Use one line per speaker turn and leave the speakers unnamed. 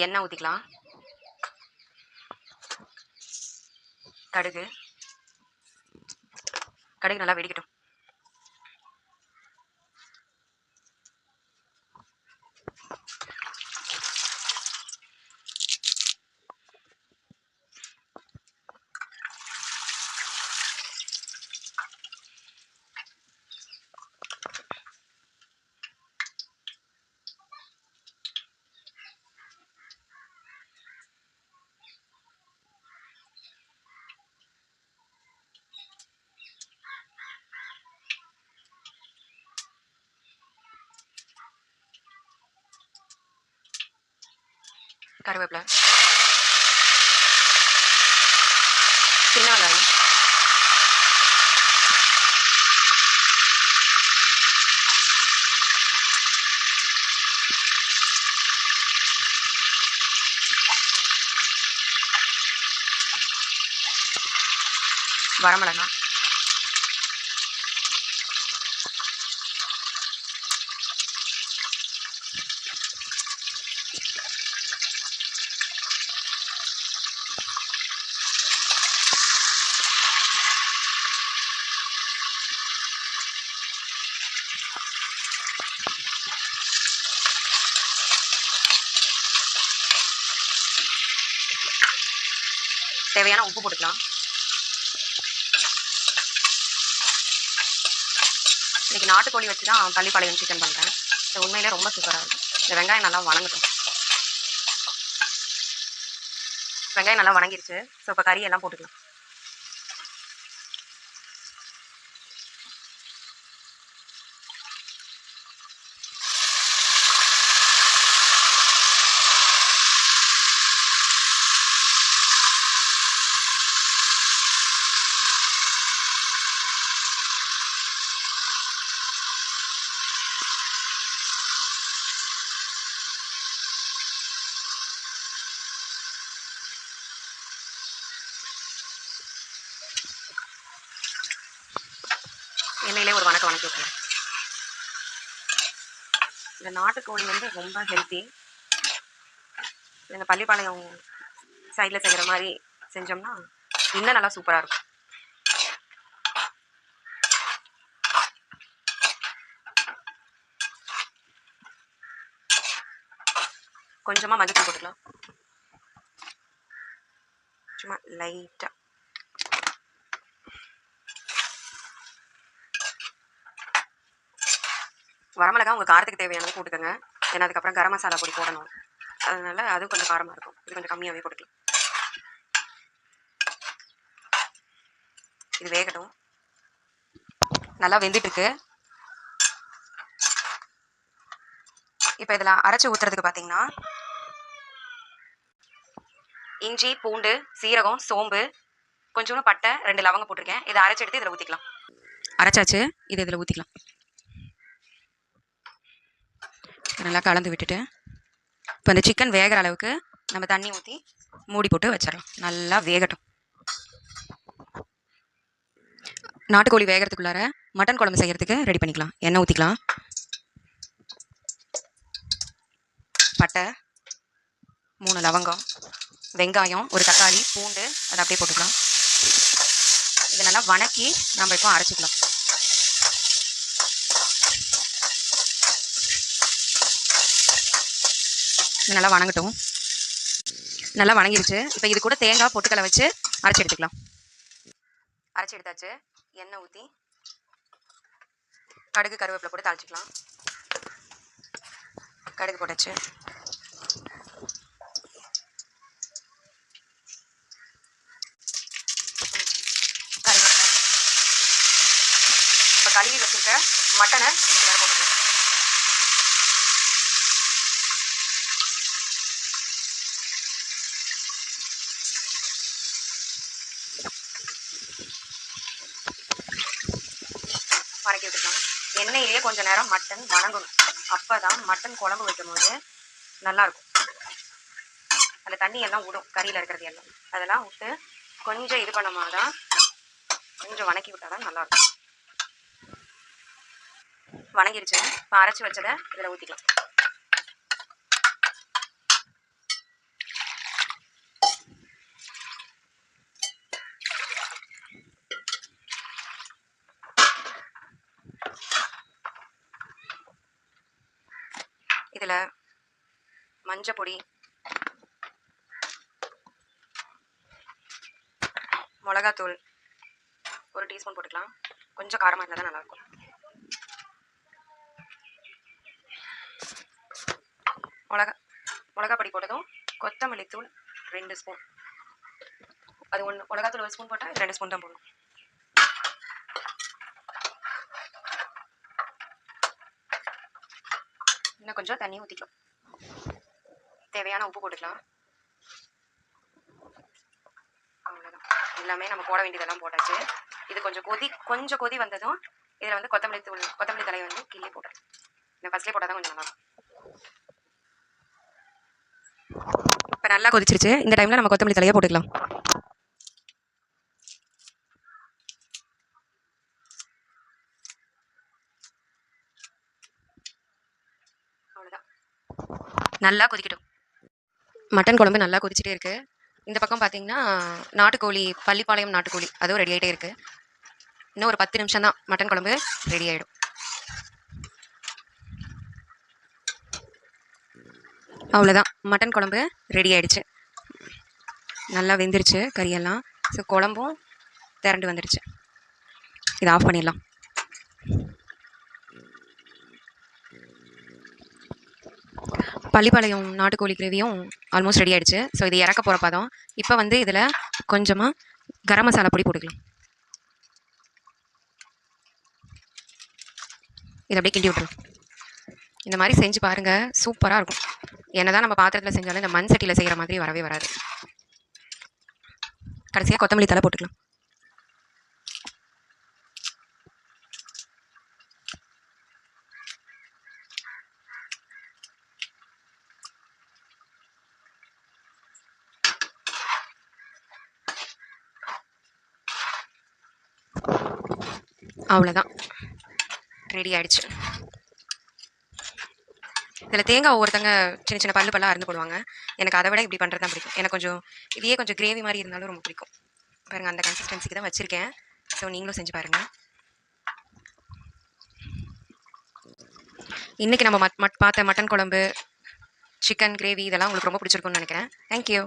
எண்ணெய் ஊற்றிக்கலாம். கடுகு கடுகு நல்லா வெடிக்கட்டும். கருவேப்பிலை, சின்ன வெங்காயம், வரமிளகாய், தேவையான உப்பு போட்டுக்கலாம். இன்னைக்கு நாட்டுக்கோழி வச்சு தான் பள்ளிப்பாளையம் சிக்கன் பண்ணுறேன். இது உண்மையிலே ரொம்ப சூப்பராக இருக்கும். இந்த வெங்காயம் நல்லா வணங்கட்டும். வெங்காயம் நல்லா வணங்கிருச்சு. ஸோ இப்போ கறியெல்லாம் போட்டுக்கலாம். எண்ணெயிலே ஒரு வணக்கம் வணக்கி விட்டுருவேன். இந்த நாட்டுக்கோழி வந்து ரொம்ப ஹெல்த்தி. இந்த பள்ளிப்பாளையம் சைடில் செய்கிற மாதிரி செஞ்சோம்னா இன்னும் நல்லா சூப்பராக இருக்கும். கொஞ்சமாக மஞ்சள் போட்டுக்கலாம். சும்மா லைட்டாக. வரமிளகாய் உங்கள் காரத்துக்கு தேவையானது போட்டுக்கோங்க. ஏன்னா அதுக்கப்புறம் கரம் மசாலா பொடி போடணும். அதனால அது கொஞ்சம் காரமாக இருக்கும். இது கொஞ்சம் கம்மியாகவே போட்டுக்கலாம். இது வேகட்டும். நல்லா வெந்துட்டுருக்கு. இப்போ இதில் அரைச்சி ஊற்றுறதுக்கு பார்த்தீங்கன்னா இஞ்சி, பூண்டு, சீரகம், சோம்பு, கொஞ்சோண்டு பட்டை, 2 லவங்கம் போட்டிருக்கேன். இதை அரைச்சி எடுத்து இதில் ஊற்றிக்கலாம். அரைச்சாச்சு. இது இதில் ஊற்றிக்கலாம். நல்லா கலந்து விட்டுட்டு இப்போ இந்த சிக்கன் வேகிற அளவுக்கு நம்ம தண்ணி ஊற்றி மூடி போட்டு வச்சிடலாம். நல்லா வேகட்டும். நாட்டுக்கோழி வேகிறதுக்குள்ளார மட்டன் குழம்பு செய்கிறதுக்கு ரெடி பண்ணிக்கலாம். எண்ணெய் ஊற்றிக்கலாம். பட்டை, 3 லவங்கம், வெங்காயம், ஒரு தக்காளி, பூண்டு, அதை அப்படியே போட்டுக்கலாம். இதை நல்லா வணக்கி நம்ம இப்போ அரைச்சிக்கலாம். இது நல்லா வணங்கட்டும். நல்லா வணங்கிருச்சு. இப்போ இது கூட தேங்காய் பொட்டுக்கலை வச்சு அரைச்சி எடுத்துக்கலாம். அரைச்சி எடுத்தாச்சு. எண்ணெய் ஊற்றி கடுகு கருவேப்பிலை போட்டு தாளிச்சிக்கலாம். கடுகு போட்டாச்சு. கருவேப்பிலை. இப்போ கழுவி வச்சுருக்க மட்டனை இதுக்கு வேறு போட்டுக்கலாம். வணக்கி விட்டுக்கலாம். எண்ணெயிலேயே கொஞ்சம் நேரம் மட்டன் வணங்கணும். அப்போ தான் மட்டன் குழம்பு வைக்கும் போது நல்லாயிருக்கும். அதில் தண்ணி எல்லாம் விடும், கறியில் இருக்கிறது எல்லாம். அதெல்லாம் விட்டு கொஞ்சம் இது பண்ணமாக தான், கொஞ்சம் வணக்கி விட்டால் தான் நல்லாயிருக்கும். வணங்கிருச்சு. இப்போ அரைச்சி வச்சதை இதில் ஊற்றிக்கலாம். இதில் மஞ்சள் பொடி, மிளகாத்தூள் 1 டீஸ்பூன் போட்டுக்கலாம். கொஞ்சம் காரமாக இருந்தால் தான் நல்லாயிருக்கும். மிளகா பொடி போட்டதும் கொத்தமல்லி தூள் 2 ஸ்பூன். அது 1 மிளகாத்தூள் 1 ஸ்பூன் போட்டால் இது 2 ஸ்பூன் தான் போடணும். இன்னும் கொஞ்சம் தண்ணி ஊற்றிக்கலாம். தேவையான உப்பு போட்டுக்கலாம். அவ்வளோதான். எல்லாமே நம்ம போட வேண்டியதெல்லாம் போட்டாச்சு. இது கொஞ்சம் கொதி வந்ததும் இதில் வந்து கொத்தமல்லி தலையை வந்து கிள்ளி போட்டுறேன். இந்த ஃபஸ்ட்லேயே போட்டால் தான் கொஞ்சம் நல்லாயிருக்கும். இப்போ நல்லா கொதிச்சிருச்சு. இந்த டைமில் நம்ம கொத்தமல்லி தலையை போட்டுக்கலாம். அவ்வளோதான். நல்லா கொதிக்கட்டும். மட்டன் குழம்பு நல்லா கொதிச்சுட்டே இருக்குது. இந்த பக்கம் பார்த்தீங்கன்னா நாட்டுக்கோழி, பள்ளிப்பாளையம் நாட்டுக்கோழி அதுவும் ரெடி ஆகிட்டே இருக்குது. இன்னும் ஒரு 10 நிமிஷம் தான் மட்டன் குழம்பு ரெடி ஆகிடும். அவ்வளோதான், மட்டன் குழம்பு ரெடி ஆகிடுச்சு. நல்லா வெந்துருச்சு கறியெல்லாம். ஸோ குழம்பும் திரண்டு வந்துடுச்சு. இதை ஆஃப் பண்ணிடலாம். பள்ளிப்பாளையம் நாட்டுக்கோழி கிரேவியும் ஆல்மோஸ்ட் ரெடி ஆகிடுச்சு. ஸோ இது இறக்க போகிற பதம். இப்போ வந்து இதில் கொஞ்சமாக கரம் மசாலா பொடி போட்டுக்கலாம். இதை அப்படியே கிண்டி விட்டுரும். இந்த மாதிரி செஞ்சு பாருங்கள், சூப்பராக இருக்கும். என்னதான் நம்ம பாத்திரத்தில் செஞ்சாலும் இந்த மண் சட்டியில் செய்கிற மாதிரி வரவே வராது. கடைசியாக கொத்தமல்லி தலை போட்டுக்கலாம். அவ்வளோதான், ரெடி ஆகிடுச்சு. இதில் தேங்காய் ஒவ்வொருத்தங்க சின்ன சின்ன பல்லாக அருந்து போடுவாங்க. எனக்கு அதை விட இப்படி பண்ணுறது தான் பிடிக்கும். எனக்கு கொஞ்சம் இதையே கொஞ்சம் கிரேவி மாதிரி இருந்தாலும் ரொம்ப பிடிக்கும். பாருங்கள், அந்த கன்சிஸ்டன்சிக்கு தான் வச்சுருக்கேன். ஸோ நீங்களும் செஞ்சு பாருங்கள். இன்றைக்கி நம்ம பார்த்த மட்டன் குழம்பு, சிக்கன் கிரேவி இதெல்லாம் உங்களுக்கு ரொம்ப பிடிச்சிருக்குன்னு நினைக்கிறேன். தேங்க்யூ.